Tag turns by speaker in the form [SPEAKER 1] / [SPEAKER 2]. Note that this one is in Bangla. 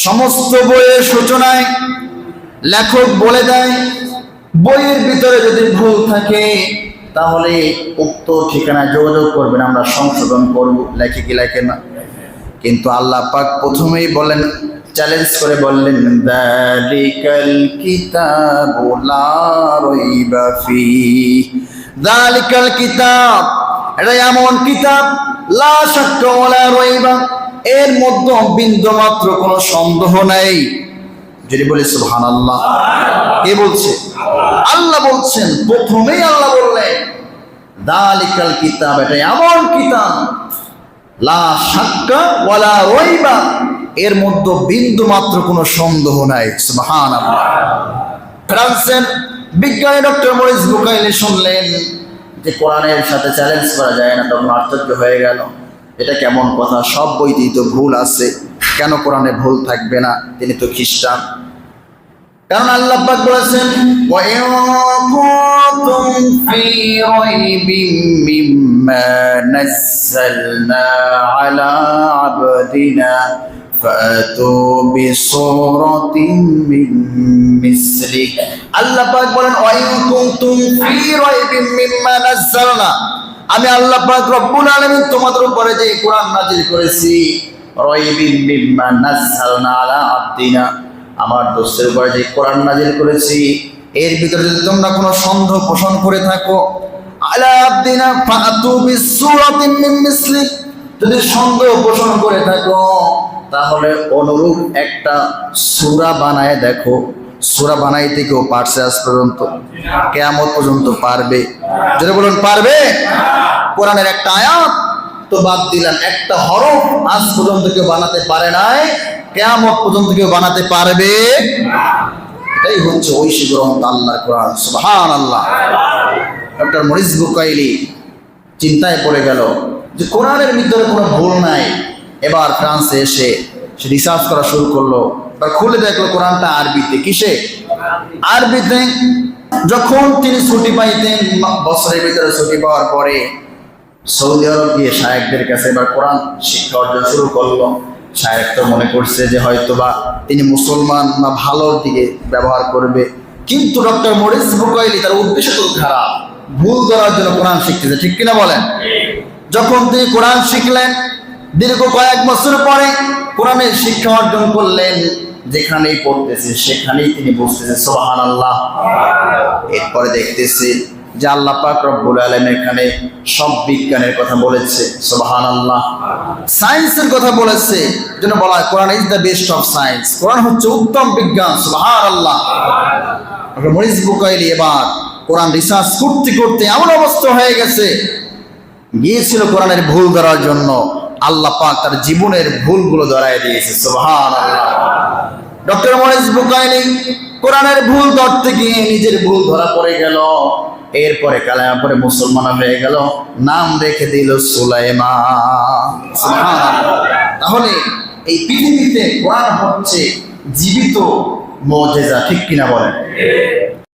[SPEAKER 1] সমস্ত বইয়ের সূচনায় লেখক বলে দেয়, বইয়ের ভিতরে যদি ভুল থাকে তাহলে উক্ত ঠিকানায় যোগাযোগ করবেন, আমরা সংশোধন করব। লেখে কি লেখে না? কিন্তু আল্লাহ পাক প্রথমেই বলেন, চ্যালেঞ্জ করে বললেন, যালিকাল কিতাবু লা রাইবা ফীহি, যালিকাল কিতাব, এটা এমন কিতাব, লা শাক্কা ওয়ালা রাইবা, এর মধ্যে বিন্দু মাত্র কোনো সন্দেহ নাই। যদি বলি সুবহানাল্লাহ। কে বলছে? আল্লাহ বলছেন। প্রথমেই আল্লাহ বললেন যালিকাল কিতাব, এটা এমন কিতাব, লা শাক্কা ওয়ালা রাইবা, এর মধ্যে বিন্দু মাত্র কোনো সন্দেহ নাই। সুবহানাল্লাহ। ফ্রান্সের বিজ্ঞানী ডক্টর মরিস বুকাইলি শুনলেন যে কোরআনের সাথে চ্যালেঞ্জ করা যায় না, তখন আশ্চর্য হয়ে গেল, এটা কেমন কথা, সব বইতেই তো ভুল আছে, কেন কোরআনে ভুল থাকবে না? তিনি তো খ্রিস্টান। কারণ আল্লাহ পাক বলেছেন, ওয়া ইন কুনতুম ফি রাইবিম মিম্মা নাযালনা আলা আবদিনা ফাতু বিসূরাতিন মিন মিসলি। আল্লাহ পাক বলেন, ওয়া ইন কুনতুম ফি রাইবিম মিম্মা নাযালনা, আমি আল্লাহ পাক রব্বুল আলামিন তোমাদের উপরে যে কোরআন নাযিল করেছি, রাইবিম মিম্মা নাযালনা আলা আবদিনা, আমার দোস্তের উপরে যে কোরআন নাযিল করেছি, এর ভিতরে যদি তোমরা কোনো সন্দেহ পোষণ করে থাকো, আলা আবদিনা ফাতু বিসূরাতিন মিন মিসলি, যদি সন্দেহ পোষণ করে থাকো তাহলে অনুরূপ একটা সূরা বানায় দেখো। সূরা বানাইতে কেউ পারছে আজ পর্যন্ত? কিয়ামত পর্যন্ত পারবে? যদি বলুন পারবে? কোরআনের একটা আয়াত তো বাদ দিলাম, একটা হরফ আজ পর্যন্ত কেউ বানাতে পারে নাই, কিয়ামত পর্যন্ত কেউ বানাতে পারবে? এটাই হচ্ছে ঐশী গ্রন্থ আল্লাহর কোরআন। সুবহানাল্লাহ। ডক্টর মরিস বুকাইলি চিন্তায় পড়ে গেল যে কোরআনের ভিতরে কোনো ভুল নাই। এবার ফ্রান্সে এসে সে রিসার্চ করা শুরু করলো, বা খুলে দেখলো কোরআনটা আরবিতে। কিসে? আরবিতে। যখন তিনি ছুটি পাইতেন, বছরের ভিতরে ছুটি পাওয়ার পরে সৌদি আরব গিয়ে শায়েখদের কাছে এবার কোরআন শিক্ষা অর্জন শুরু করলো। শায়েখ তো মনে করছে যে হয়তো বা তিনি মুসলমান বা ভালোর দিকে ব্যবহার করবে, কিন্তু ডক্টর মরিস বুকাইলি তার উদ্দেশ্য তো খারাপ, ভুল ধরার জন্য কোরআন শিখতেছে। ঠিক কিনা বলেন? যখন তিনি কোরআন শিখলেন, দীর্ঘ কয়েক বছর পরে কোরআনের শিক্ষা অর্জন করলেন, যেখানেই পড়তেছে সেখানেই তিনি বুঝতেছে। সুবহানাল্লাহ। এরপরে দেখতেছে যে আল্লাহ পাক রব্বুল আলামিন এখানে সব বিজ্ঞানের কথা বলেছে। সুবহানাল্লাহ। সায়েন্সের কথা বলেছে, যেন বলা হয় Quran is the best of science, কোরআন হচ্ছে উত্তম বিজ্ঞান। সুবহানাল্লাহ। মরিস বুকাইলি এবার কোরআন রিসার্চ করতে করতে এমন অবস্থা হয়ে গেছে, গিয়েছিল কোরআনের ভুল ধরার জন্য, আল্লাহ পাক তার জীবনের ভুলগুলো ধরায় দিয়েছে। সুবহানাল্লাহ। ডক্টর মরিস বুকাইলি কোরআনের ভুল ধরতে গিয়ে নিজের ভুল ধরা পড়ে গেল, এরপরে কালেমা পড়ে মুসলমান হয়ে গেল, নাম রেখে দিল সুলাইমান। সুবহানাল্লাহ। তাহলে এই পৃথিবীতে কোরআন হচ্ছে জীবিত মুজিজা। ঠিক কিনা বলেন?